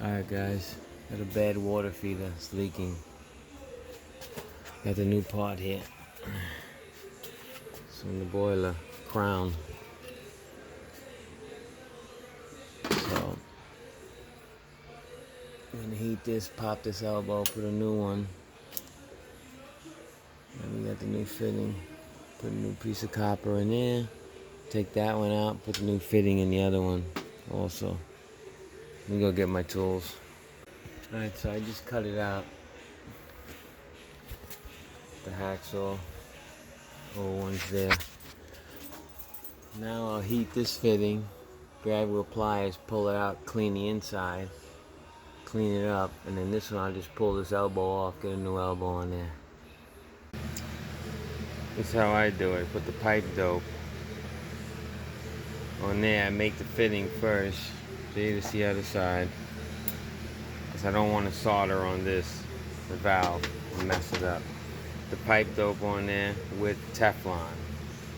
Alright guys, got a bad water feeder, it's leaking. Got the new part here. It's on the boiler crown. So I'm gonna heat this, pop this elbow, put a new one. And we got the new fitting. Put a new piece of copper in there. Take that one out, put the new fitting in the other one also. Let me go get my tools. Alright, so I just cut it out. The hacksaw. Old one's there. Now I'll heat this fitting. Grab with pliers, pull it out, clean the inside. Clean it up, and then this one I'll just pull this elbow off, get a new elbow on there. This is how I do it. Put the pipe dope on there. I make the fitting first, so you can see the other side. Because I don't want to solder on this, the valve, and mess it up. The pipe dope on there with Teflon.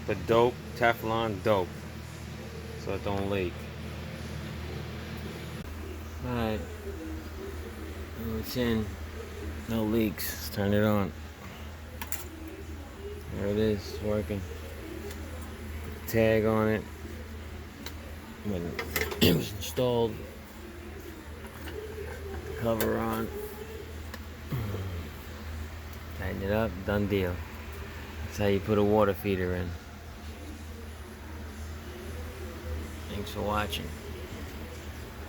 But dope, Teflon, dope, so it don't leak. Alright, it's in. No leaks. Let's turn it on. There it is, it's working. Tag on it. When it was installed. Cover on. Tighten it up, done deal. That's how you put a water feeder in. Thanks for watching.